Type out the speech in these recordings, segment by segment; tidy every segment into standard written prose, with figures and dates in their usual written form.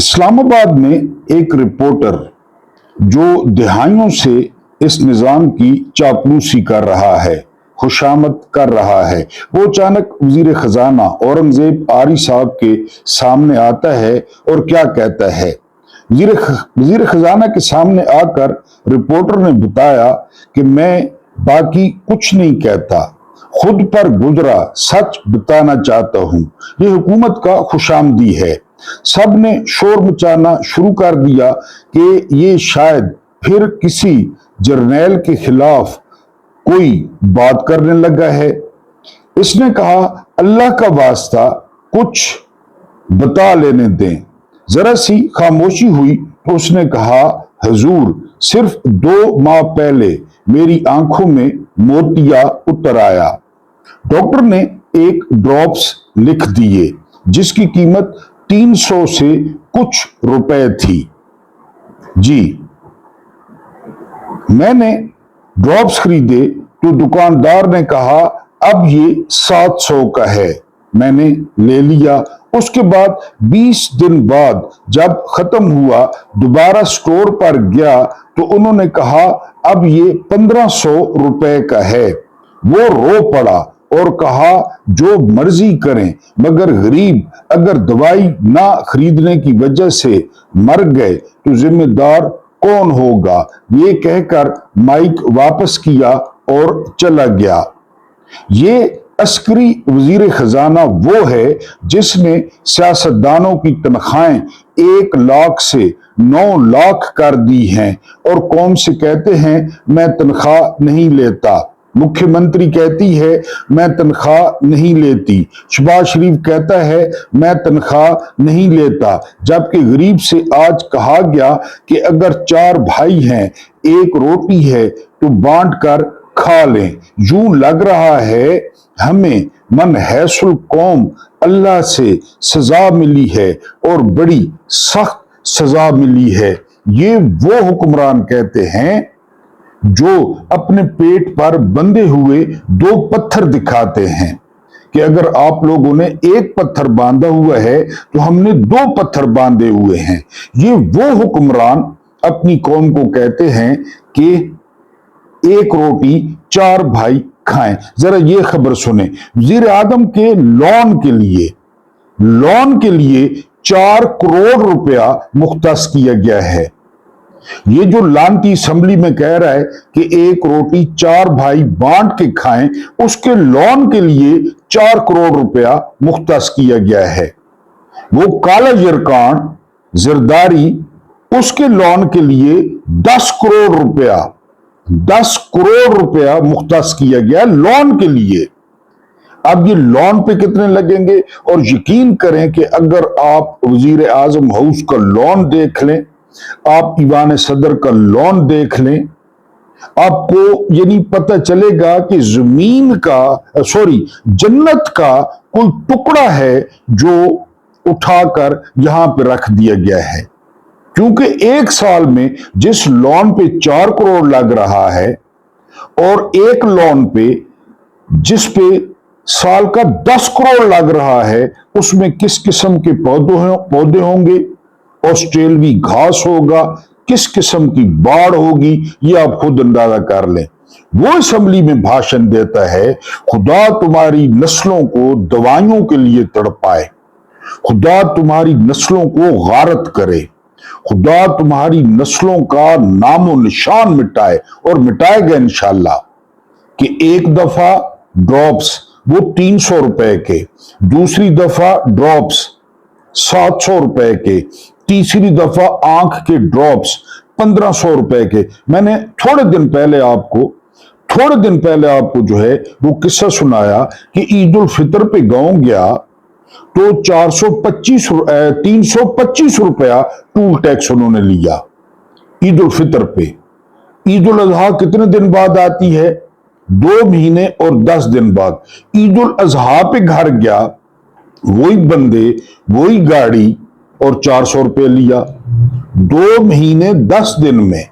इस्लामाबाद में एक रिपोर्टर जो दिहाइयों से इस निजाम की चापलूसी कर रहा है, खुशामद कर रहा है, वो अचानक वजीर खजाना औरंगजेब आरी साहब के सामने आता है और क्या कहता है। वजीर खजाना के सामने आकर रिपोर्टर ने बताया कि मैं बाकी कुछ नहीं कहता, खुद पर गुजरा सच बताना चाहता हूं। ये हुकूमत का खुशामदी है। सब ने शोर मचाना शुरू कर दिया कि ये शायद फिर किसी जर्नैल के खिलाफ कोई बात करने लगा है। इसने कहा, अल्लाह का वास्ता कुछ बता लेने दें। जरा सी खामोशी हुई तो उसने कहा, हजूर, सिर्फ 2 माह पहले मेरी आंखों में मोतिया उतर आया। डॉक्टर ने एक ड्रॉप्स लिख दिए जिसकी कीमत 300 से कुछ रुपए थी। जी, मैंने ड्रॉप्स खरीदे तो दुकानदार ने कहा अब ये 700 का है। मैंने ले लिया। उसके बाद 20 दिन बाद जब खत्म हुआ दोबारा स्टोर पर गया तो उन्होंने कहा अब ये 1500 रुपए का है। वो रो पड़ा और कहा जो मर्जी करें, मगर गरीब अगर दवाई ना खरीदने की वजह से मर गए तो जिम्मेदार कौन होगा। ये कहकर माइक वापस किया और चला गया। ये अस्करी वजीर खजाना वो है जिसने सियासतदानों की तनख्वाहें 1 लाख से 9 लाख कर दी हैं और कौम से कहते हैं मैं तनख्वाह नहीं लेता। मुख्यमंत्री कहती है मैं तनख्वाह नहीं लेती। शहबाज शरीफ कहता है मैं तनख्वाह नहीं लेता। जबकि गरीब से आज कहा गया कि अगर 4 भाई हैं, 1 रोटी है तो बांट कर खा लें। यूं लग रहा है हमें मन हैसुल कौम अल्लाह से सजा मिली है और बड़ी सख्त सजा मिली है। ये वो हुक्मरान कहते हैं जो अपने पेट पर बंधे हुए 2 पत्थर दिखाते हैं कि अगर आप लोगों ने 1 पत्थर बांधा हुआ है तो हमने 2 पत्थर बांधे हुए हैं। ये वो हुक्मरान अपनी कौम को कहते हैं कि 1 रोटी 4 भाई खाएं। जरा ये खबर सुने, वजीर आजम के लोन के लिए 4 करोड़ रुपया मुख्तस किया गया है। ये जो लानती असेंबली में कह रहा है कि 1 रोटी 4 भाई बांट के खाएं, उसके लोन के लिए 4 करोड़ रुपया मुख्तस किया गया है। वो काला यरकान जरदारी, उसके लोन के लिए 10 करोड़ रुपया मुख्तस किया गया लोन के लिए। अब ये लोन पे कितने लगेंगे? और यकीन करें कि अगर आप वजीर आजम हाउस का लोन देख लें, आप ईवान सदर का लोन देख लें, आपको ये नहीं पता चलेगा कि जन्नत का कोई टुकड़ा है जो उठाकर यहां पे रख दिया गया है। क्योंकि 1 साल में जिस लोन पे 4 करोड़ लग रहा है और एक लोन पे जिस पे साल का 10 करोड़ लग रहा है, उसमें किस किस्म के पौधे होंगे, ऑस्ट्रेलवी घास होगा, किस किस्म की बाढ़ होगी, ये आप खुद अंदाजा कर लें। वो असेंबली में भाषण देता है, खुदा तुम्हारी नस्लों को दवाइयों के लिए तड़पाए, खुदा तुम्हारी नस्लों को गारत करे, खुदा तुम्हारी नस्लों का नामो निशान मिटाए और मिटाएगा इंशाल्लाह। कि एक दफा ड्रॉप्स वो 300 रुपए के, दूसरी दफा ड्रॉप्स 700 रुपए के, तीसरी दफा आंख के ड्रॉप्स 1500 रुपए के। मैंने थोड़े दिन पहले आपको जो है वो किस्सा सुनाया कि ईद उल फितर पे गांव गया तो 325 रुपया टूल टैक्स उन्होंने लिया ईद उल फितर पे। ईद उल अजहा कितने दिन बाद आती है? 2 महीने और 10 दिन बाद। ईद उल अजहा पे घर गया, वही बंदे वही गाड़ी और 400 रुपये लिया। 2 महीने 10 दिन में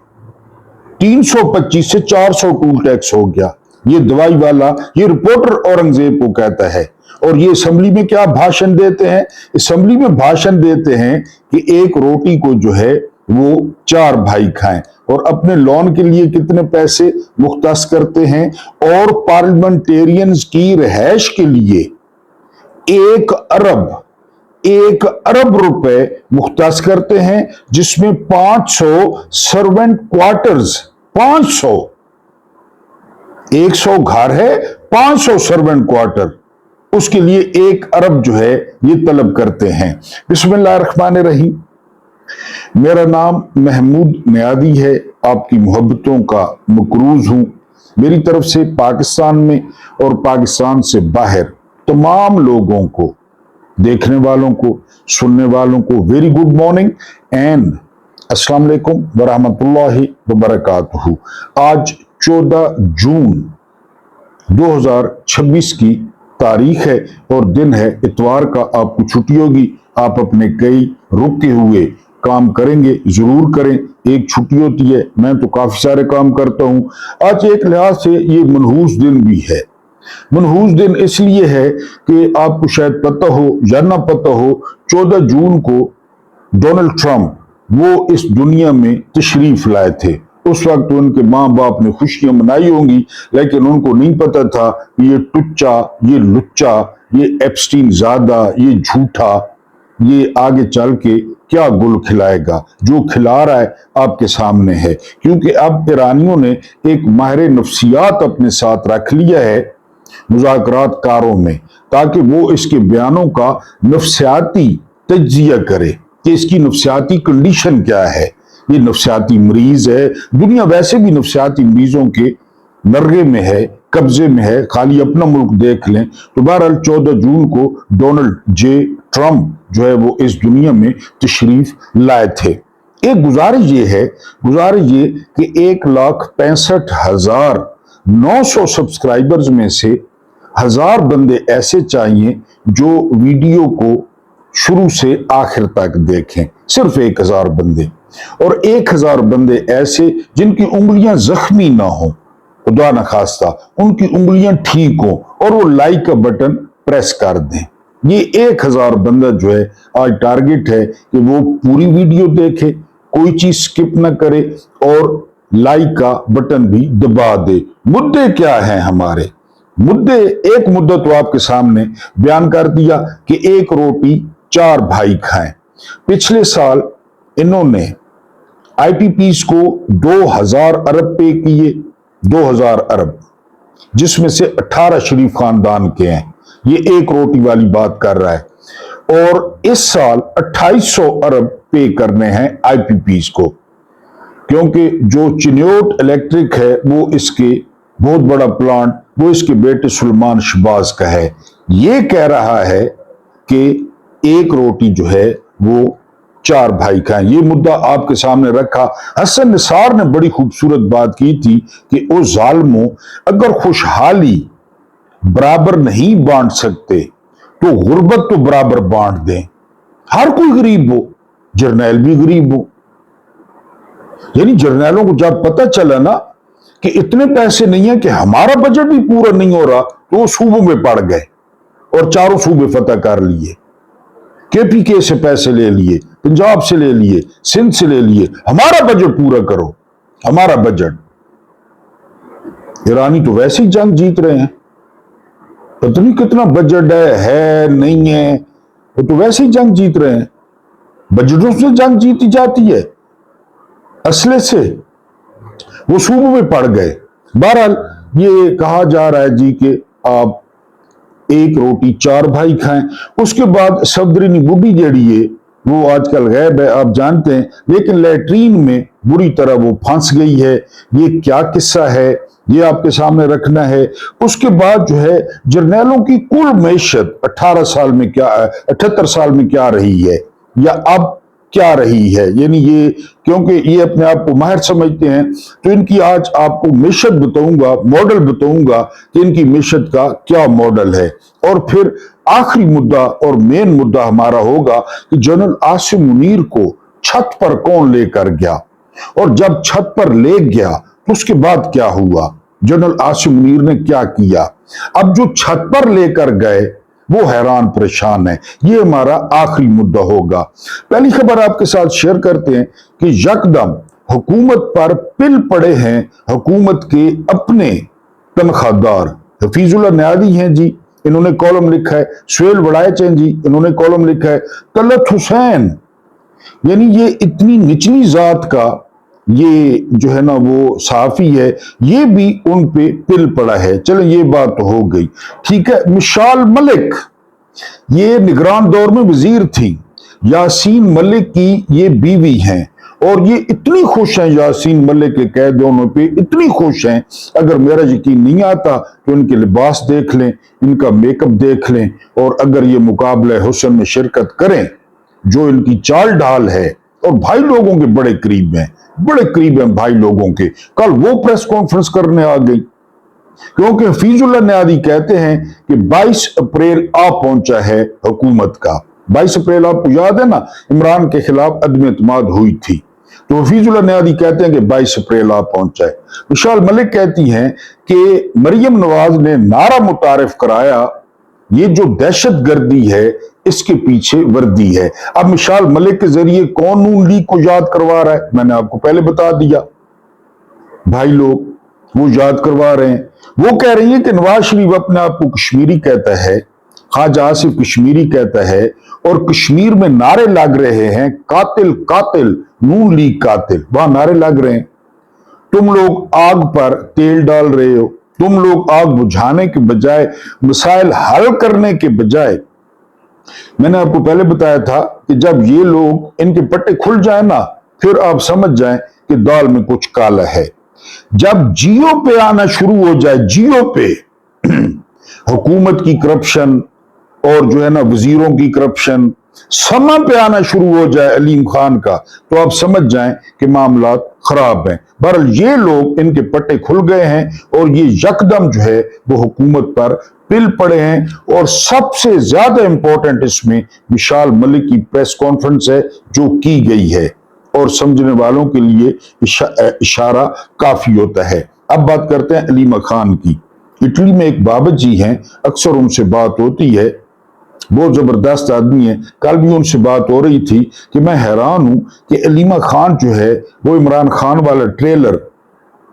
325 से 400 टूल टैक्स हो गया। ये दवाई वाला, ये रिपोर्टर औरंगजेब को कहता है। और ये असेंबली में क्या भाषण देते हैं? असेंबली में भाषण देते हैं कि एक रोटी को जो है वो 4 भाई खाएं, और अपने लॉन के लिए कितने पैसे मुख्तस करते हैं, और पार्लियामेंटेरियंस की रिहाइश के लिए 1 अरब रुपए मुख्तस करते हैं, जिसमें 500 सर्वेंट क्वार्टर्स, 500, 100 घर है, 500 सर्वेंट क्वार्टर, उसके लिए 1 अरब जो है ये तलब करते हैं। बिस्मिल्लाहिर्रहमानिर्रहीम। मेरा नाम महमूद नियादी है, आपकी मोहब्बतों का मकरूज हूं। मेरी तरफ से पाकिस्तान में और पाकिस्तान से बाहर तमाम लोगों को, देखने वालों को, सुनने वालों को वेरी गुड मॉर्निंग एंड अस्सलाम वालेकुम वरहमतुल्लाहि वबरकातुहू। आज 14 जून 2026 की तारीख है और दिन है इतवार का। आपको छुट्टी होगी, आप अपने कई रुके हुए काम करेंगे, जरूर करें। एक छुट्टी होती है, मैं तो काफी सारे काम करता हूं। आज एक लिहाज से ये मनहूस दिन भी है। मनहूस दिन इसलिए है कि आपको शायद पता हो या ना पता हो, 14 जून को डोनाल्ड ट्रंप वो इस दुनिया में तशरीफ लाए थे। उस वक्त उनके माँ बाप ने खुशियां मनाई होंगी, लेकिन उनको नहीं पता था कि ये टुच्चा, ये लुच्चा, ये एप्स्टीन ज़ादा, ये झूठा, ये आगे चल के क्या गुल खिलाएगा। जो खिला रहा है आपके सामने है, क्योंकि अब ईरानियों ने एक माहिर नफ्सियात अपने साथ रख लिया है मुज़ाकरात कारों में, ताकि वो इसके बयानों का नफ्सियाती तज्जिया करे कि इसकी नफ्सियाती कंडीशन क्या है। ये नफ्सियाती मरीज है। दुनिया वैसे भी नफ्सियाती मरीजों के नरगे में है, कब्जे में है, खाली अपना मुल्क देख लें। तो बहरहाल 14 जून को डोनाल्ड जे ट्रंप जो है वो इस दुनिया में तशरीफ लाए थे। एक गुजारिश ये कि 1,65,900 सब्सक्राइबर्स में से 1000 बंदे ऐसे चाहिए जो वीडियो को शुरू से आखिर तक देखें। सिर्फ 1000 बंदे, और 1000 बंदे ऐसे जिनकी उंगलियां जख्मी ना हो, खुदा न खास्ता उनकी उंगलियां ठीक हो, और वो लाइक का बटन प्रेस कर दें। ये 1000 बंदा जो है आज टारगेट है कि वो पूरी वीडियो देखे, कोई चीज स्किप ना करे, और लाइक का बटन भी दबा दे। मुद्दे क्या हैं हमारे? एक मुद्दा तो आपके सामने बयान कर दिया कि 1 रोटी 4 भाई खाएं। पिछले साल इन्होंने IPPs को 2000 अरब पे किए, 2000 अरब, जिसमें से 18 शरीफ खानदान के हैं। ये 1 रोटी वाली बात कर रहा है। और इस साल 2800 अरब पे करने हैं IPPs को, क्योंकि जो चिन्योट इलेक्ट्रिक है वो इसके बहुत बड़ा प्लांट वो इसके बेटे सुलेमान शहबाज का है। ये कह रहा है कि 1 रोटी जो है वो 4 भाई खाएं। ये मुद्दा आपके सामने रखा। हसन निसार ने बड़ी खूबसूरत बात की थी कि ओ जालिमों, अगर खुशहाली बराबर नहीं बांट सकते तो गुर्बत तो बराबर बांट दें। हर कोई गरीब हो, जर्नैल भी गरीब हो। यानी जर्नैलों को जब पता चला ना कि इतने पैसे नहीं है कि हमारा बजट भी पूरा नहीं हो रहा, तो वो सूबों में पड़ गए और 4 सूबे फतह कर लिए। KPK से पैसे ले लिए, पंजाब से ले लिए, सिंध से ले लिए। हमारा बजट पूरा करो, हमारा बजट। ईरानी तो वैसे ही जंग जीत रहे हैं, पता नहीं कितना बजट है नहीं है, वो तो वैसे ही जंग जीत रहे हैं। बजटों से जंग जीती जाती है, असले से वो सूबों में पड़ गए। बहरहाल ये कहा जा रहा है जी कि आप 1 रोटी 4 भाई खाएं। उसके बाद सफदरीनी बुढ़ी जड़ी है वो आजकल गायब है, आप जानते हैं, लेकिन लैट्रीन में बुरी तरह वो फंस गई है। ये क्या किस्सा है, ये आपके सामने रखना है। उसके बाद जो है जर्नैलों की कुल मैशत 78 साल में क्या रही है या अब क्या रही है, यानी ये, क्योंकि ये अपने आप को माहिर समझते हैं, तो इनकी आज आपको मैशत बताऊंगा, मॉडल बताऊंगा कि इनकी मैशत का क्या मॉडल है। और फिर आखिरी मुद्दा और मेन मुद्दा हमारा होगा कि जनरल आसिम मुनीर को छत पर कौन लेकर गया, और जब छत पर ले गया तो उसके बाद क्या हुआ, जनरल आसिम मुनीर ने क्या किया। अब जो छत पर लेकर गए वो हैरान परेशान है। ये हमारा आखिरी मुद्दा होगा। पहली खबर आपके साथ शेयर करते हैं कि यकदम हुकूमत पर पिल पड़े हैं हुकूमत के अपने तनख्वाहदार। हफीजुल्लाह न्यादी हैं जी, इन्होंने कॉलम लिखा है। सुहेल वड़ाइच जी, इन्होंने कॉलम लिखा है। तलत हुसैन, यानी ये इतनी निचली जात का ये जो है ना वो सहाफी है, ये भी उन पे पिल पड़ा है। चलो ये बात तो हो गई, ठीक है। मिसाल मलिक, ये निगरान दौर में वजीर थी। यासीन मलिक की ये बीवी हैं और ये इतनी खुश हैं यासीन मलिक के कैद होने पे, इतनी खुश हैं, अगर मेरा यकीन नहीं आता तो इनके लिबास देख लें, इनका मेकअप देख लें, और अगर ये मुकाबले हुस्न में शिरकत करें, जो इनकी चाल ढाल है, और भाई लोगों के बड़े करीब हैं, बड़े करीब हैं भाई लोगों के। कल वो प्रेस कॉन्फ्रेंस करने आ गई, क्योंकि हफीजुल्लाह न्यादी कहते हैं कि 22 अप्रैल आ पहुंचा है हुकूमत का। 22 अप्रैल आपको याद है ना, इमरान के खिलाफ अदम एतमाद हुई थी, तो हफीजुल्लाह न्यादी कहते हैं कि 22 अप्रैल आ पहुंचा है। मिसाल मलिक कहती हैं कि मरियम नवाज ने नारा मुतारिफ कराया, ये जो दहशत गर्दी है इसके पीछे वर्दी है। अब मिसाल मलिक के जरिए कौन नून लीग को याद करवा रहा है, मैंने आपको पहले बता दिया। भाई लोग वो याद करवा रहे हैं। वो कह रही है कि नवाज शरीफ अपने आप को कश्मीरी कहता है, ख्वाजा आसिफ कश्मीरी कहता है, और कश्मीर में नारे लग रहे हैं कातिल कातिल, नून लीग कातिल, वहां नारे लग रहे हैं। तुम लोग आग पर तेल डाल रहे हो, तुम लोग आग बुझाने के बजाय, मसाइल हल करने के बजाय। मैंने आपको पहले बताया था कि जब ये लोग, इनके पट्टे खुल जाए ना, फिर आप समझ जाएं कि दाल में कुछ काला है। जब जियो पे आना शुरू हो जाए, जियो पे हुकूमत की करप्शन और जो है ना वजीरों की करप्शन समा पे आना शुरू हो जाए अलीम खान का, तो आप समझ जाएं कि मामला खराब हैं। बहरहाल ये लोग, इनके पट्टे खुल गए हैं और ये यकदम जो है वो हुकूमत पर पिल पड़े हैं। और सबसे ज्यादा इंपॉर्टेंट इसमें मिसाल मलिक की प्रेस कॉन्फ्रेंस है जो की गई है, और समझने वालों के लिए इशारा काफी होता है। अब बात करते हैं अलीमा खान की। इटली में एक बाबत जी हैं, अक्सर उनसे बात होती है, बहुत जबरदस्त आदमी है। कल भी उनसे बात हो रही थी कि मैं हैरान हूं कि अलीमा खान जो है वो इमरान खान वाला ट्रेलर,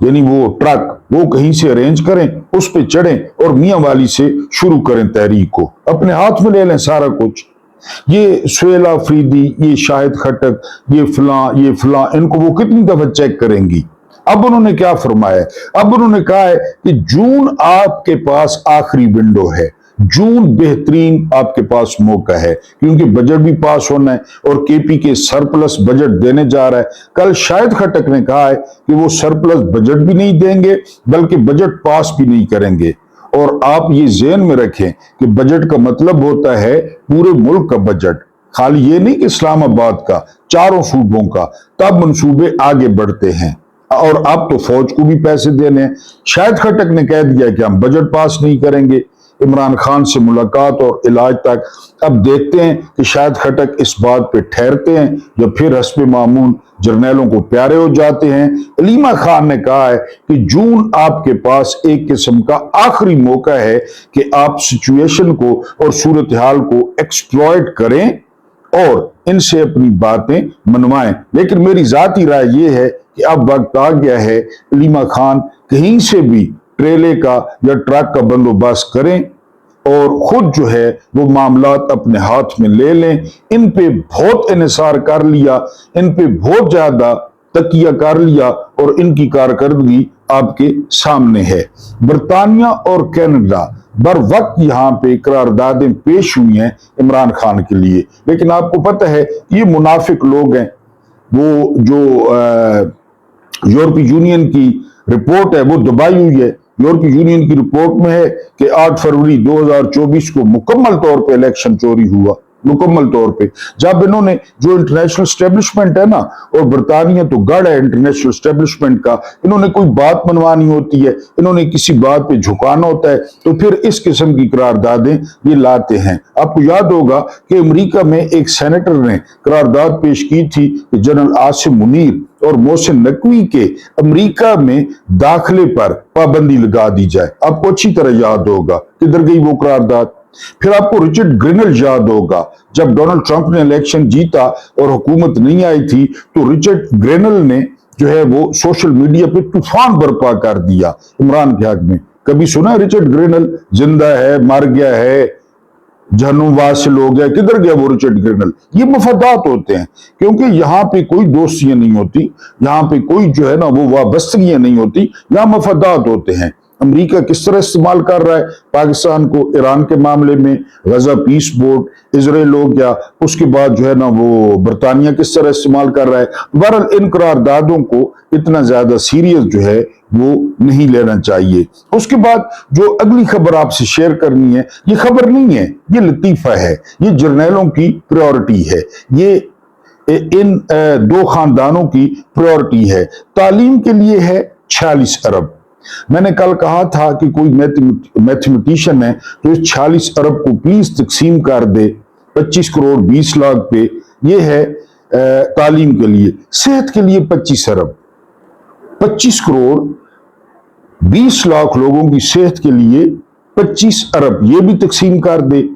यानी वो ट्रक, वो कहीं से अरेंज करें, उस पे चढ़ें और मियां वाली से शुरू करें तहरीक को, अपने हाथ में ले लें सारा कुछ। ये सुहेल आफरीदी, ये शाहिद खटक, ये फलां, इनको वो कितनी दफा चेक करेंगी। अब उन्होंने क्या फरमाया है? अब उन्होंने कहा है कि जून आपके पास आखिरी विंडो है, जून बेहतरीन आपके पास मौका है, क्योंकि बजट भी पास होना है और केपी के सरप्लस बजट देने जा रहा है। कल शाहिद खटक ने कहा है कि वो सरप्लस बजट भी नहीं देंगे बल्कि बजट पास भी नहीं करेंगे। और आप ये ज़हन में रखें कि बजट का मतलब होता है पूरे मुल्क का बजट, खाली ये नहीं कि इस्लामाबाद का, चारों सूबों का, तब मंसूबे आगे बढ़ते हैं। और अब तो फौज को भी पैसे देने हैं। शाहिद खटक ने कह दिया कि हम बजट पास नहीं करेंगे, इमरान खान से मुलाकात और इलाज तक। अब देखते हैं कि शाहिद खटक इस बात पे ठहरते हैं या फिर हस्ब मामूल जर्नैलों को प्यारे हो जाते हैं। अलीमा खान ने कहा है कि जून आपके पास एक किस्म का आखिरी मौका है कि आप सिचुएशन को और सूरत हाल को एक्सप्लॉइट करें और इनसे अपनी बातें मनवाएं। लेकिन मेरी जाती राय यह है कि अब वक्त आ गया है, अलीमा खान कहीं से भी ट्रेले का या ट्रक का बंदोबस्त करें और खुद जो है वो मामलात अपने हाथ में ले लें। इन पे बहुत इन्हिसार कर लिया, इन पे बहुत ज्यादा तकिया कर लिया और इनकी कारकर्दगी आपके सामने है। बरतानिया और कनाडा बर वक्त यहाँ पे करारदादें पेश हुई हैं इमरान खान के लिए, लेकिन आपको पता है ये मुनाफिक लोग हैं। वो जो यूरोपीय यूनियन की रिपोर्ट है वो दबाई हुई है। यूरोपीय यूनियन की रिपोर्ट में है कि 8 फरवरी 2024 को मुकम्मल तौर पे इलेक्शन चोरी हुआ, मुकम्मल तौर पे। जब इन्होंने जो इंटरनेशनल स्टैब्लिशमेंट है ना, और बरतानिया तो गढ़ है इंटरनेशनल स्टैब्लिशमेंट का, इन्होंने कोई बात मनवानी होती है, इन्होंने किसी बात पे झुकाना होता है, तो फिर इस किस्म की करारदादें ये लाते हैं। आपको याद होगा कि अमेरिका में एक सेनेटर ने करारदाद पेश की थी कि जनरल आसिम मुनीर और मोहसिन नकवी के अमेरिका में दाखिले पर पाबंदी लगा दी जाए। आपको अच्छी तरह याद होगा किधर गई वो करारदाद। फिर आपको रिचर्ड ग्रेनल याद होगा, जब डोनाल्ड ट्रंप ने इलेक्शन जीता और हुकूमत नहीं आई थी तो रिचर्ड ग्रेनल ने जो है वो सोशल मीडिया पे तूफान बर्पा कर दिया इमरान के हक में। कभी सुना रिचर्ड ग्रेनल जिंदा है, मर गया है, जहनुवास से लोग गया, किधर गया वो रिचर्ड ग्रेनल? ये मफादात होते हैं, क्योंकि यहाँ पे कोई दोस्तियां नहीं होती, यहाँ पे कोई जो है ना वो वाबस्तगियां नहीं होती, यहाँ मफादात होते हैं। अमेरिका किस तरह इस्तेमाल कर रहा है पाकिस्तान को ईरान के मामले में, गजा पीस बोर्ड, इजराइल हो गया, उसके बाद जो है ना वो बरतानिया किस तरह इस्तेमाल कर रहा है। बहरहाल इन करारदादों को इतना ज्यादा सीरियस जो है वो नहीं लेना चाहिए। उसके बाद जो अगली खबर आपसे शेयर करनी है, ये खबर नहीं है, ये लतीफा है, ये जर्नैलों की प्रायोरिटी है, ये इन दो खानदानों की प्रायोरिटी है। तालीम के लिए है 46 अरब। मैंने कल कहा था कि कोई मैथमेटिशियन है तो इस 46 अरब को प्लीज तकसीम कर दे 25 करोड़ 20 लाख पे। ये है तालीम के लिए। सेहत के लिए 25 अरब, 25 करोड़ 20 लाख लोगों की सेहत के लिए 25 अरब, ये भी तकसीम कर दे,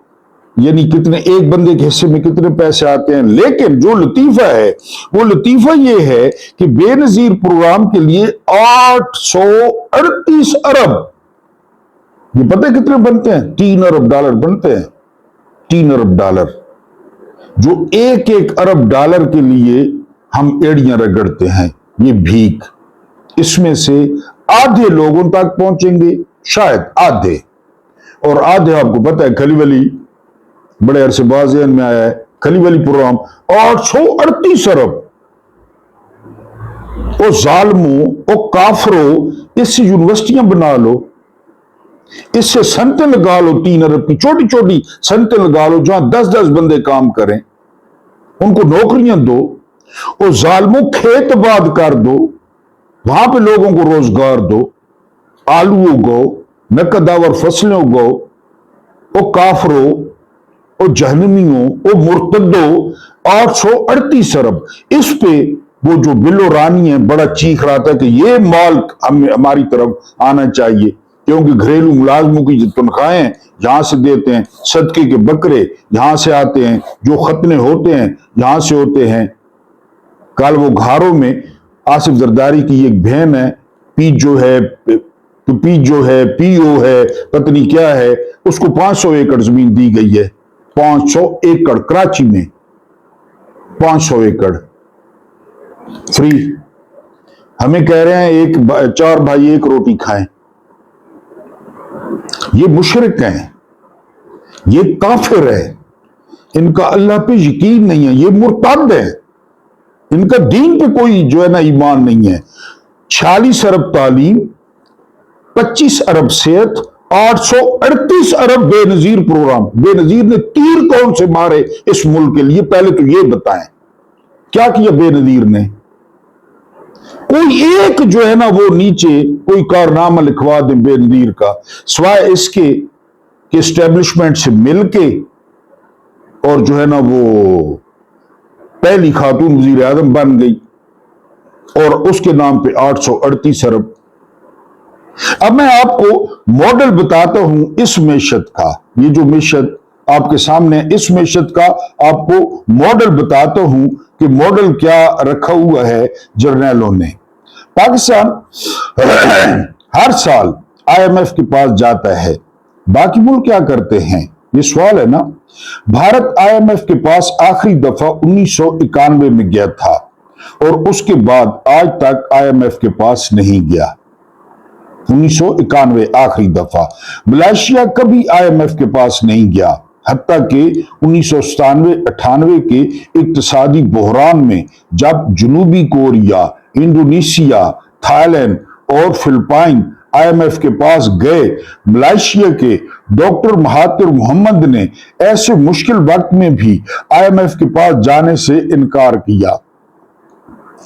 यानी कितने, एक बंदे के हिस्से में कितने पैसे आते हैं। लेकिन जो लतीफा है वो लतीफा ये है कि बेनजीर प्रोग्राम के लिए 838 अरब, ये पता है कितने बनते हैं? 3 अरब डॉलर बनते हैं, 3 अरब डॉलर, जो एक एक अरब डॉलर के लिए हम एड़ियां रगड़ते हैं। ये भीख, इसमें से आधे लोगों तक पहुंचेंगे, शायद आधे, और आधे आपको पता है खली वली, बड़े अरसे बाद ज़हन में आया है, खली वली प्रोग्राम 838 अरब। ओ जालमो, ओ काफरो, इससे यूनिवर्सिटियां बना लो, इससे सनतें लगा लो, 3 अरब की छोटी छोटी सनतें लगा लो जहां 10-10 बंदे काम करें, उनको नौकरियां दो। ओ जालमो, खेत आबाद कर दो, वहां पे लोगों को रोजगार दो, आलू उगाओ, नकदावर फसलें उगाओ। ओ काफरो, ओ जहनमियों, ओ मुर्तदो, 838 अरब। इस पे वो जो बिलो रानी है बड़ा चीख रहा था कि ये माल हमारी तरफ आना चाहिए, क्योंकि घरेलू मुलाजमों की जो तनख्वाहें यहां से देते हैं, सदके के बकरे यहां से आते हैं, जो खतने होते हैं यहां से होते हैं। कल वो घारों में आसिफ जरदारी की एक बहन है, पीजो है, पीओ है, पत्नी क्या है, उसको 500 एकड़ जमीन दी गई है। 500 एकड़ कराची में, 500 एकड़ फ्री। हमें कह रहे हैं 4 भाई 1 रोटी खाएं। ये मुशरिक हैं, ये काफिर है, इनका अल्लाह पे यकीन नहीं है, ये मुर्तद है, इनका दीन पे कोई जो है ना ईमान नहीं है। 46 अरब तालीम, 25 अरब सेहत, 838 अरब बेनजीर प्रोग्राम। बेनजीर ने तीर कौन से मारे इस मुल्क के लिए, पहले तो ये बताएं, क्या किया बेनजीर ने? कोई एक जो है ना वो नीचे कोई कारनामा लिखवा दे बेनजीर का, सिवाय इसके कि एस्टेब्लिशमेंट से मिलके और जो है ना वो पहली खातून वजीर आजम बन गई और उसके नाम पे 838 अरब। अब मैं आपको मॉडल बताता हूं इस मैशत का, ये जो मैशत आपके सामने, इस मैशत का आपको मॉडल बताता हूं कि मॉडल क्या रखा हुआ है जर्नैलों ने। पाकिस्तान हर साल IMF के पास जाता है, बाकी मुल्क क्या करते हैं, ये सवाल है ना। भारत IMF के पास आखिरी दफा 1991 में गया था और उसके बाद आज तक IMF के पास नहीं गया। 1991 आखिरी दफा। मलेशिया कभी IMF के पास नहीं गया, हत्ता कि 1997-98 के इक्तिसादी बहरान में जब जनूबी कोरिया, इंडोनेशिया, थाईलैंड और फिलिपाइन IMF के पास गए, मलेशिया के डॉक्टर महातिर मोहम्मद ने ऐसे मुश्किल वक्त में भी IMF के पास जाने से इनकार किया।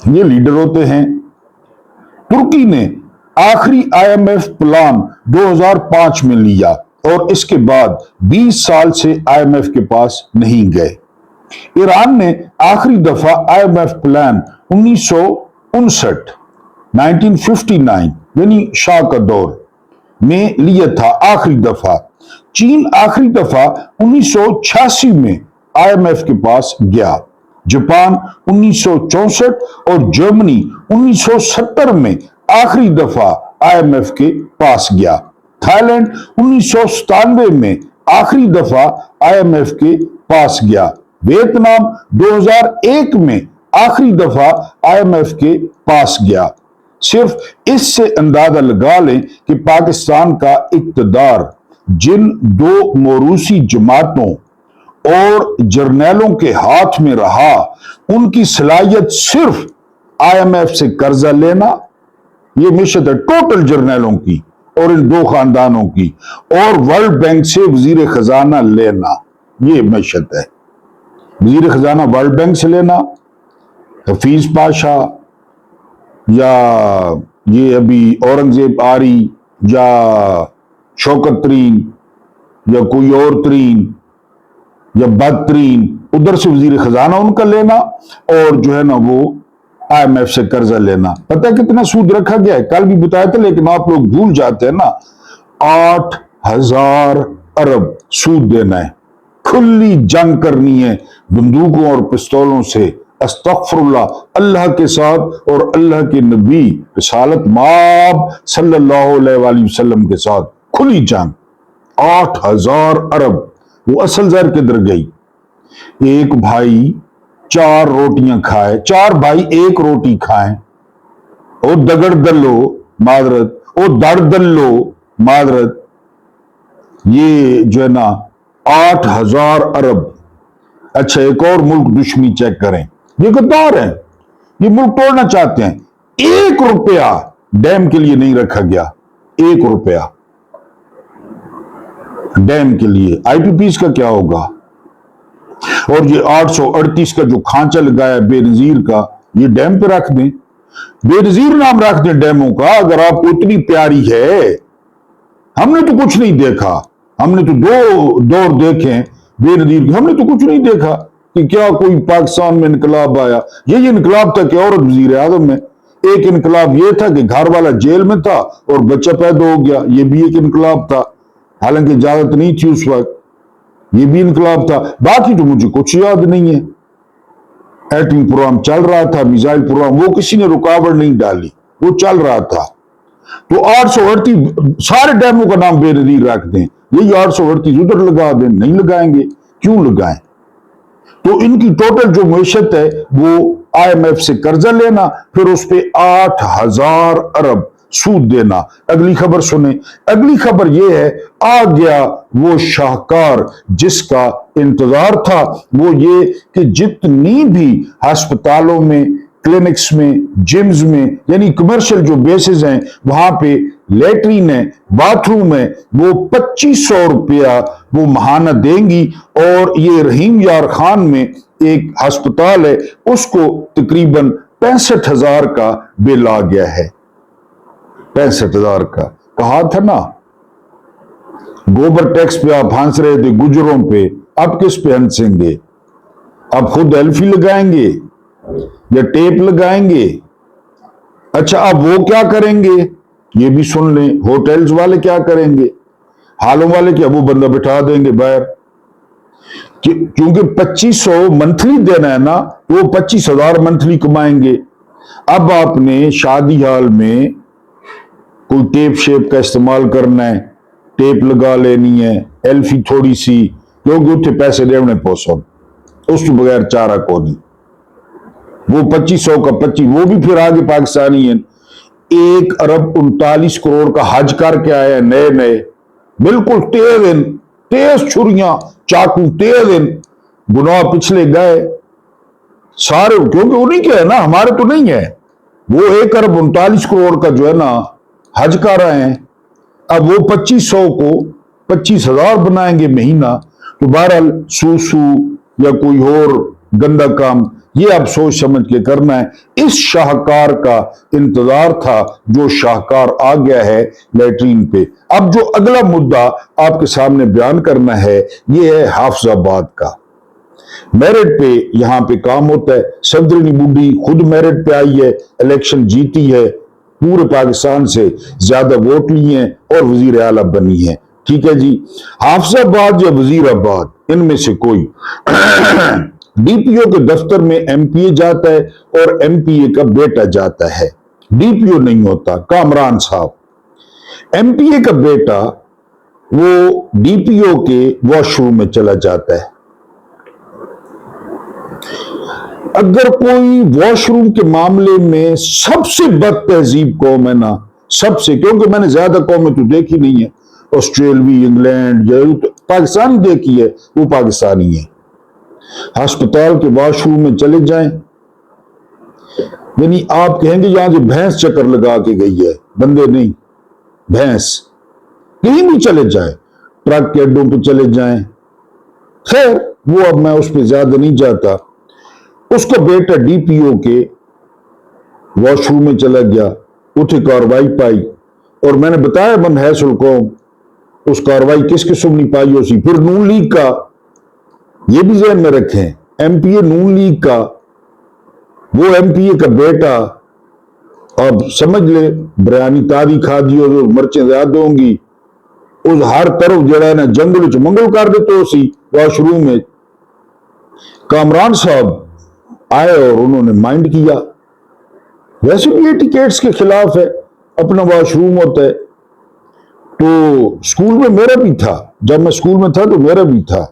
ये लीडर होते हैं। तुर्की ने आखिरी IMF प्लान 2005 में लिया और इसके बाद 20 साल से IMF के पास नहीं गए। ईरान ने आखिरी दफा IMF प्लान 1959 यानी शाह का दौर में लिया था आखिरी दफा। चीन आखिरी दफा 1986 में IMF के पास गया, जापान 1964 और जर्मनी 1970 में आखिरी दफा IMF के पास गया, थाईलैंड 1997 में आखिरी दफा IMF के पास गया, वियतनाम 2001 में आखिरी दफा IMF के पास गया। सिर्फ इससे अंदाजा लगा लें कि पाकिस्तान का इक्तदार जिन दो मोरूसी जमातों और जर्नैलों के हाथ में रहा, उनकी सलाहियत सिर्फ IMF से कर्जा लेना, ये मिशत है टोटल जर्नैलों की और इन दो खानदानों की, और वर्ल्ड बैंक से वजीर खजाना लेना, ये मिशत है। वजीर खजाना वर्ल्ड बैंक से लेना, हफीज पाशा या ये अभी औरंगजेब आरी या शौकत तरीन या कोई और तरीन या बदतरीन, उधर से वजीर खजाना उनका लेना और जो है ना वो IMF से कर्जा लेना। पता है कितना सूद रखा गया है? कल भी बताया था, लेकिन आप लोग भूल जाते हैं ना। 8,000 अरब सूद देना है, खुली जंग करनी है बंदूकों और पिस्तौलों से, अस्तगफिरुल्लाह, अल्लाह के साथ और अल्लाह के नबी रिसालत माब सल्लल्लाहु अलैहि वसल्लम के साथ खुली जंग। 8,000 अरब। वो असल जर किधर गई? एक भाई 4 रोटियां खाए, 4 भाई 1 रोटी खाएं, ओ दगड़ दल्लो मादरत, ओ दड़ दल्लो मादरत, ये जो है ना 8,000 अरब। अच्छा, एक और मुल्क दुश्मनी चेक करें, ये गद्दार हैं, ये मुल्क तोड़ना चाहते हैं। 1 रुपया डैम के लिए नहीं रखा गया, 1 रुपया डैम के लिए। IPPs का क्या होगा? और ये 838 का जो खांचा लगाया बेनजीर का, ये डैम पे रख दें, बेनजीर नाम रख दें डैमों का। अगर आपको इतनी प्यारी है, हमने तो कुछ नहीं देखा, हमने तो 2 दौर देखे बेनजीर के, हमने तो कुछ नहीं देखा कि क्या कोई पाकिस्तान में इनकलाब आया। ये इनकलाब था कि औरत वजीर आजम में। एक इनकलाब ये था कि घर वाला जेल में था और बच्चा पैदा हो गया, ये भी एक इनकलाब था, हालांकि इजाजत नहीं थी उस वक्त, ये भी इनकलाब था। बाकी तो मुझे कुछ याद नहीं है। एटमी प्रोग्राम चल रहा था, मिसाइल प्रोग्राम, वो किसी ने रुकावट नहीं डाली, वो चल रहा था। तो 838 सारे डैमों का नाम बेनजीर रख दें, यही 838 उधर लगा दें, नहीं लगाएंगे, क्यों लगाएं? तो इनकी टोटल जो मैशत है वो IMF से कर्जा लेना, फिर उस पे 8,000 अरब सूद देना। अगली खबर सुने। अगली खबर यह है, आ गया वो शाहकार जिसका इंतजार था। वो ये कि जितनी भी अस्पतालों में, क्लिनिक्स में, जिम्स में, यानी कमर्शियल जो बेसिस हैं, वहां पे लेटरिन है, बाथरूम है, वो 2500 रुपया वो महाना देंगी। और ये रहीम यार खान में एक अस्पताल है, उसको तकरीबन 65,000 का बिल आ गया है। 65,000 का। कहा था ना, गोबर टैक्स पे आप हंस रहे थे, गुजरों पे, अब किस पे हंसेंगे? अब खुद एल्फी लगाएंगे या टेप लगाएंगे? अच्छा, अब वो क्या करेंगे ये भी सुन लें। होटल्स वाले क्या करेंगे, हालों वाले क्या, वो बंदा बिठा देंगे बाहर, क्योंकि 2500 मंथली देना है ना, तो वो 25,000 मंथली कमाएंगे। अब आपने शादी हाल में कोई टेप शेप का इस्तेमाल करना है, टेप लगा लेनी है, एल्फी थोड़ी सी, क्योंकि उठे पैसे देने पहुंचो, उसके बगैर चारा को नहीं। वो 2500 का 25, वो भी फिर आगे पाकिस्तानी है। 1 अरब 39 करोड़ का हज करके आए नए नए, बिल्कुल तेज छुरियां चाकू तेज गुनाह पिछले गए सारे, क्योंकि उन्हीं के है ना, हमारे तो नहीं है। वो 1 अरब 39 करोड़ का जो है ना हज कर रहे हैं, अब वो 2500 को 25,000 बनाएंगे महीना। तो बहरहाल सूसू या कोई और गंदा काम, ये अब सोच समझ के करना है। इस शाहकार का इंतजार था, जो शाहकार आ गया है लैट्रीन पे। अब जो अगला मुद्दा आपके सामने बयान करना है, ये है हाफिजाबाद का। मेरिट पे यहां पे काम होता है। सदरनी बुड्ढी खुद मेरिट पे आई है, इलेक्शन जीती है, पूरे पाकिस्तान से ज्यादा वोट लिए हैं और वजीर आला बनी है। ठीक है जी, हाफिजाबाद या वजीराबाद इनमें से कोई डीपीओ के दफ्तर में एमपीए जाता है और एमपीए का बेटा जाता है, डीपीओ नहीं होता। कामरान साहब, एमपीए का बेटा वो डीपीओ के वॉशरूम में चला जाता है। अगर कोई वॉशरूम के मामले में सबसे बद तहजीब कौम है ना, सबसे, क्योंकि मैंने ज्यादा कौमें तो देखी नहीं है, ऑस्ट्रेलिया, इंग्लैंड या पाकिस्तान देखी है, वो पाकिस्तानी है। अस्पताल के वॉशरूम में चले जाएं, यानी आप कहेंगे यहां से भैंस चक्कर लगा के गई है, बंदे नहीं, भैंस। कहीं भी चले जाएं, ट्रक के अड्डों पे चले जाएं, खैर वो अब मैं उस पर ज्यादा नहीं जाता। उसका बेटा डीपीओ के वॉशरूम में चला गया, उठे कार्रवाई पाई, और मैंने बताया मन है सुलकौम, उस कार्रवाई किस किस्म नहीं पाई उसी। फिर नून लीग का, ये भी ज़हन में रखें, एमपीए नून लीग का, वो एमपीए का बेटा, अब समझ ले बयानी तारी खा दी और मर्चें ज्यादा होंगी, उस हर तरफ जड़ा है ना जंगल च मंगल कर देते उसी वॉशरूम में। कामरान साहब आए और उन्होंने माइंड किया, वैसे भी एटिकेट्स के खिलाफ है, अपना वॉशरूम होता है। तो स्कूल में मेरा भी था, जब मैं स्कूल में था तो मेरा भी था,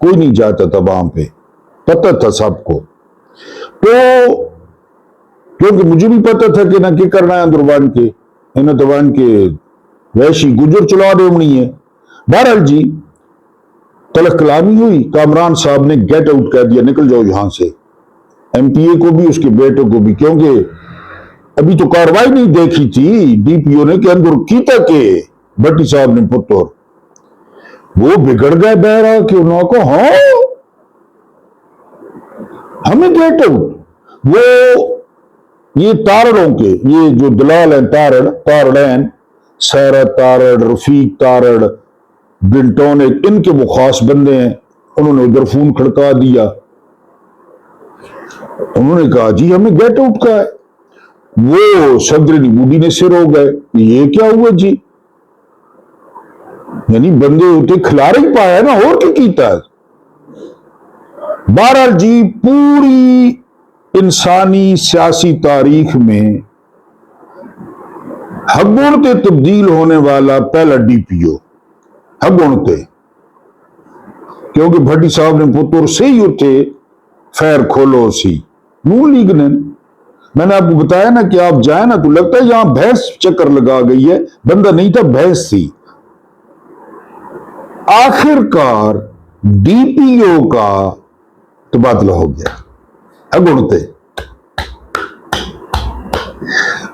कोई नहीं जाता था वहां पे, पता था सबको। तो क्योंकि मुझे भी पता था कि ना क्या करना है अंदरवान के, इन दवान के वैसी गुजर चला देवनी है। बहरहाल जी तलख कलामी हुई, कामरान साहब ने गेट आउट कर दिया, निकल जाओ यहां से, एमपीए को भी उसके बेटों को भी, क्योंकि अभी तो कार्रवाई नहीं देखी थी डीपीओ ने कि अंदर कीता के भट्टी साहब ने पुत्र, वो बिगड़ गए बहरा कि उनको हाँ हमें गेट आउट। वो ये तारड़ों के, ये जो दलाल हैं, तारड़ैन, सारा तारड़, रफीक तारड़, ब्रिंटोनिक, इनके वो खास बंदे हैं। उन्होंने उधर फोन खड़का दिया, उन्होंने कहा जी हमें गेट आउट का है। वो सदर बूढ़ी ने सिर हो गए, ये क्या हुआ जी, यानी बंदे होते खिलारे ही पाया ना, और क्या कीता है। बहरहाल जी पूरी इंसानी सियासी तारीख में हगुणते तब्दील होने वाला पहला डीपीओ, हगुणते, क्योंकि भट्टी साहब ने पुत्र से ही उठे खैर खोलो सी नून लीग ने। मैंने आपको बताया ना कि आप जाए ना तो लगता है यहां भैंस चक्कर लगा गई है, बंदा नहीं था, भैंस थी। आखिरकार डीपीओ का तबादला हो गया अगुणते।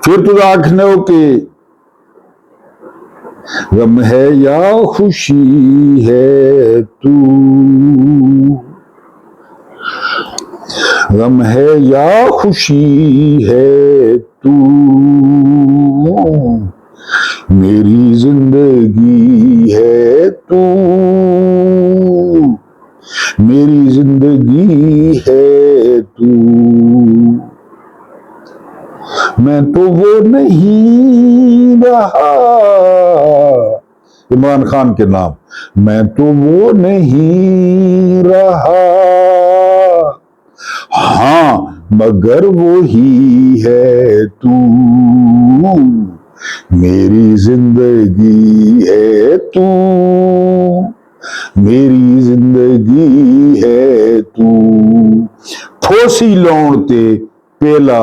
फिर तो आखने हो कि गम है या खुशी है तू, गम है या खुशी है तू, मेरी जिंदगी है तू, मेरी जिंदगी है तू, मैं तो वो नहीं रहा, इमरान खान के नाम, मैं तो वो नहीं रहा, हाँ मगर वो ही है तू, मेरी जिंदगी है तू, मेरी जिंदगी है तू। फोसी लाउण ते पहला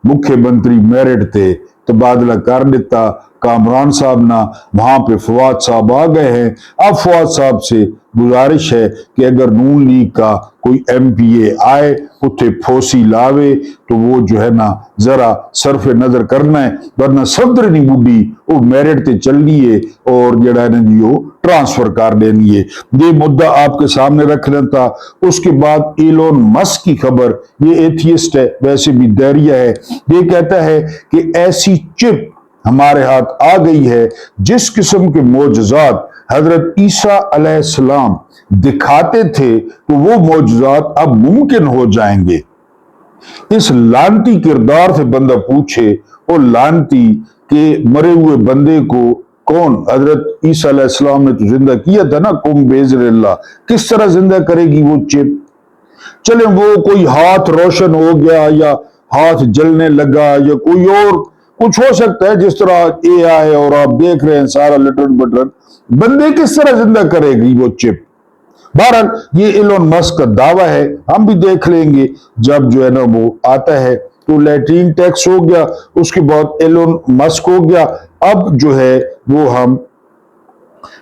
मुख्यमंत्री मेरिट थे तबादला कर दिता कामरान साहब ना, वहां पे फवाद साहब आ गए हैं। अब फवाद साहब से गुजारिश है कि अगर नून लीग का कोई एमपीए आए उठे फोसी लावे तो वो जो है ना जरा सरफ नजर करना है, वरना सदर नहीं बुढ़ी वो मेरिट ते चलनी है और जड़ा है जी वो ट्रांसफर कर देनी है। ये मुद्दा आपके सामने रखना था। उसके बाद एलोन मस्क की खबर, ये एथियस्ट है वैसे भी दैरिया है, ये कहता है कि ऐसी चिप हमारे हाथ आ गई है जिस किस्म के मोजज़ात हजरत ईसा अलैहिस्सलाम दिखाते थे तो वो मोजज़ात अब मुमकिन हो जाएंगे। इस लानती किरदार से बंदा पूछे, वो लानती के मरे हुए बंदे को कौन? हजरत ईसा अलैहिस्सलाम ने तो जिंदा किया था ना, कुम बेइज़्निल्लाह। किस तरह जिंदा करेगी वो चिप? चले वो कोई हाथ रोशन हो गया या हाथ जलने लगा या कोई और कुछ हो सकता है, जिस तरह AI और आप देख रहे हैं सारा लटन बटन, बंदे किस तरह जिंदा करेगी वो चिप? बहरहाल ये इलोन मस्क का दावा है, हम भी देख लेंगे जब जो है ना वो आता है। तो लैट्रिन टैक्स हो गया, उसके बाद एलोन मस्क हो गया। अब जो है वो हम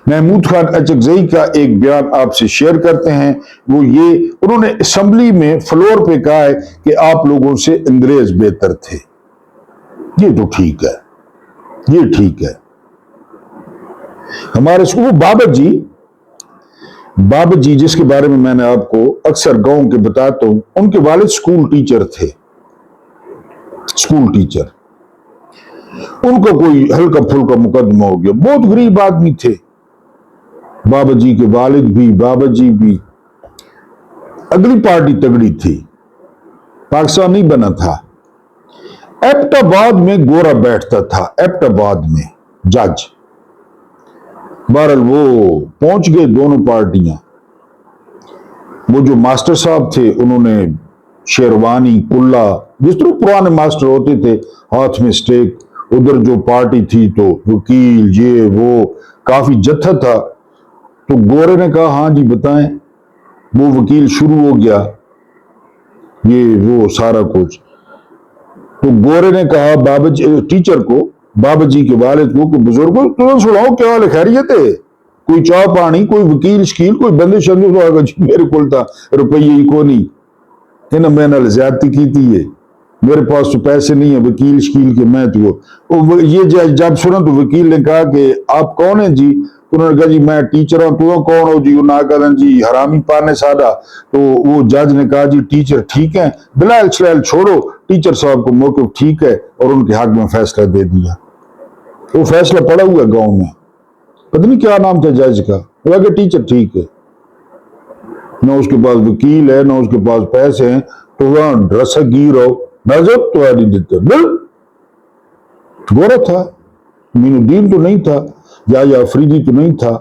महमूद खान अचकजई का एक बयान आपसे शेयर करते हैं। वो ये, उन्होंने असेंबली में फ्लोर पे कहा है कि आप लोगों से अंग्रेज बेहतर थे। ये तो ठीक है, ये ठीक है। हमारे स्कूल बाबा जी जिसके बारे में मैंने आपको अक्सर गांव के बताता हूं, उनके वालिद स्कूल टीचर थे, स्कूल टीचर। उनका कोई हल्का फुल्का मुकदमा हो गया, बहुत गरीब आदमी थे बाबा जी के वालिद भी, बाबा जी भी। अगली पार्टी तगड़ी थी, पाकिस्तान नहीं बना था। एबटाबाद में गोरा बैठता था, एबटाबाद में जज। बहरहाल वो पहुंच गए दोनों पार्टियां। वो जो मास्टर साहब थे उन्होंने शेरवानी कुल्ला, जिस तरह पुराने मास्टर होते थे, हाथ में स्टेक। उधर जो पार्टी थी तो वकील ये वो काफी जत्था था। तो गोरे ने कहा हाँ जी बताएं। वो वकील शुरू हो गया, ये वो सारा कुछ। तो गोरे ने कहा बाबा जी, टीचर को, बाबा जी के वालिद को, कि बुजुर्गो तुम सुनाओ क्या हाल है, खैरियत है? कोई चाह पानी, कोई वकील शकील, कोई बंदे शंदे तो आगा जी मेरे को रुपये ही को नहीं, इन्हें मैंने ज्यादती की थी, ये मेरे पास तो पैसे नहीं है वकील शकील के। मैं तो ये जब सुना तो वकील ने कहा कि आप कौन है जी? उन्होंने कहा जी मैं टीचर हूं। तो कौन हो जी? उन्होंने कहा जी हरामी पाने सादा। तो वो जज ने कहा जी टीचर ठीक है, दलाल छलाल छोड़ो, टीचर साहब को मौक़िफ़ ठीक है, और उनके हक में फैसला दे दिया। वो फैसला पड़ा हुआ गांव में, पता नहीं क्या नाम था जज का, वो कि टीचर ठीक है, ना उसके पास वकील है ना उसके पास पैसे हैं, तो वहां रसगीर हो नजर तो नहीं देते। बिल गोरा था, मीनुद्दीन तो नहीं था, या अफरीदी तो नहीं था।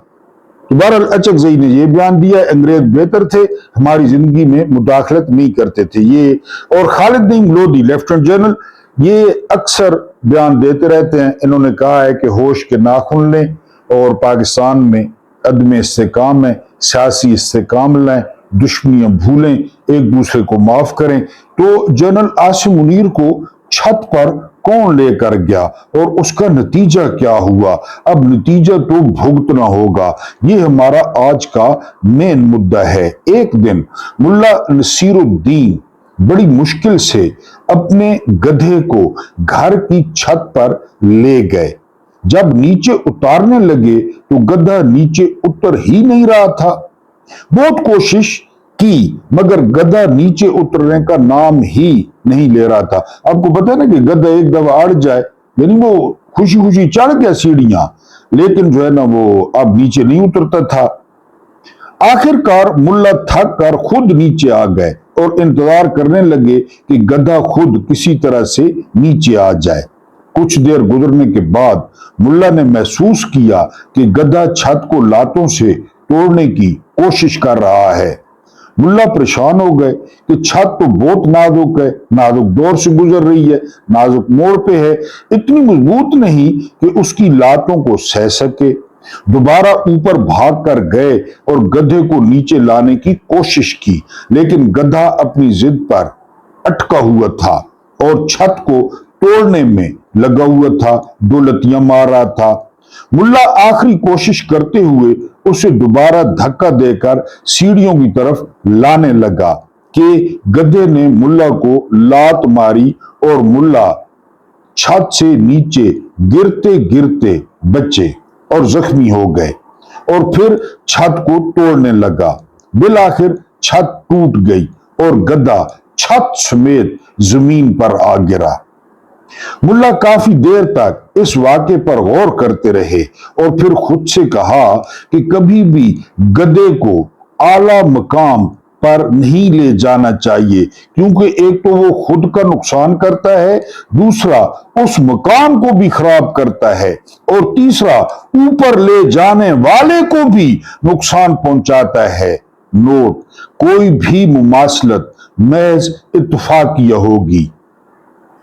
तो बहरहाल अचकजई ने यह बयान दिया, अंग्रेज बेहतर थे, हमारी जिंदगी में मुदाखलत नहीं करते थे ये। और खालिद नईम लोधी लेफ्टिनेंट जनरल, ये अक्सर बयान देते रहते हैं। इन्होंने कहा है कि होश के नाखून लें और पाकिस्तान में अदम इस्तेकाम है, सियासी इस्तेकाम लाएं, दुश्मनियां भूलें, एक दूसरे को माफ करें। तो जनरल आसिम मुनीर को छत पर कौन लेकर गया और उसका नतीजा क्या हुआ? अब नतीजा तो भुगतना होगा। ये हमारा आज का मेन मुद्दा है। एक दिन मुल्ला नसीरुद्दीन बड़ी मुश्किल से अपने गधे को घर की छत पर ले गए। जब नीचे उतारने लगे तो गधा नीचे उतर ही नहीं रहा था। बहुत कोशिश की मगर गधा नीचे उतरने का नाम ही नहीं ले रहा था। आपको पता है ना कि गधा एक दफा अड़ जाए, यानी वो खुशी खुशी चढ़ गया सीढ़ियां, लेकिन जो है ना वो अब नीचे नहीं उतरता था। आखिरकार मुल्ला थक कर खुद नीचे आ गए और इंतजार करने लगे कि गधा खुद किसी तरह से नीचे आ जाए। कुछ देर गुजरने के बाद मुल्ला ने महसूस किया कि गधा छत को लातों से तोड़ने की कोशिश कर रहा है। मुल्ला परेशान हो गए कि छत तो बहुत नाजुक है, नाजुक दौर से गुजर रही है, नाजुक मोड़ पे है, इतनी मजबूत नहीं कि उसकी लातों को सह सके। दोबारा ऊपर भाग कर गए और गधे को नीचे लाने की कोशिश की, लेकिन गधा अपनी जिद पर अटका हुआ था और छत को तोड़ने में लगा हुआ था, दो लतियां मार रहा था। मुल्ला आखिरी कोशिश करते हुए उसे दोबारा धक्का देकर सीढ़ियों की तरफ लाने लगा कि गधे ने मुल्ला को लात मारी और मुल्ला छत से नीचे गिरते गिरते बचे और जख्मी हो गए और फिर छत को तोड़ने लगा। बिलाखिर छत टूट गई और गधा छत समेत जमीन पर आ गिरा। मुल्ला काफी देर तक इस वाक़े पर गौर करते रहे और फिर खुद से कहा कि कभी भी गधे को आला मकाम पर नहीं ले जाना चाहिए, क्योंकि एक तो वो खुद का नुकसान करता है, दूसरा उस मकान को भी खराब करता है, और तीसरा ऊपर ले जाने वाले को भी नुकसान पहुंचाता है। नोट, कोई भी मुमासलत महज इत्तफाकिया होगी।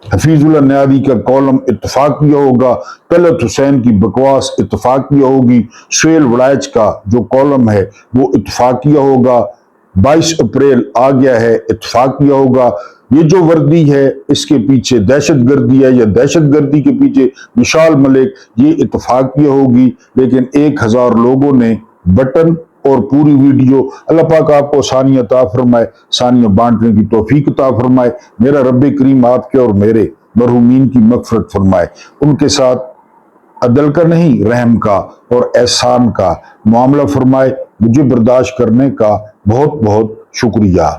हफीजुल्लाह न्यादी का कॉलम इत्तफाकिया होगा, तलत हुसैन की बकवास इत्तफाकिया होगी, सुहेल वड़ाइच का जो कॉलम है वो इत्तफाकिया होगा, 22 अप्रैल आ गया है, इत्तफाकिया होगा। ये जो वर्दी है इसके पीछे दहशत गर्दी है या दहशत गर्दी के पीछे विशाल मलिक, ये इत्तफाकिया होगी। लेकिन 1000 लोगों ने बटन और पूरी वीडियो, अल्लाह पाक आपको आसानी अता फरमाए, आसानियां बांटने की तौफीक अता फरमाए। मेरा रब करीम आपके और मेरे मरहूमीन की मगफरत फरमाए, उनके साथ अदल का नहीं रहम का और एहसान का मामला फरमाए। मुझे बर्दाश्त करने का बहुत बहुत शुक्रिया।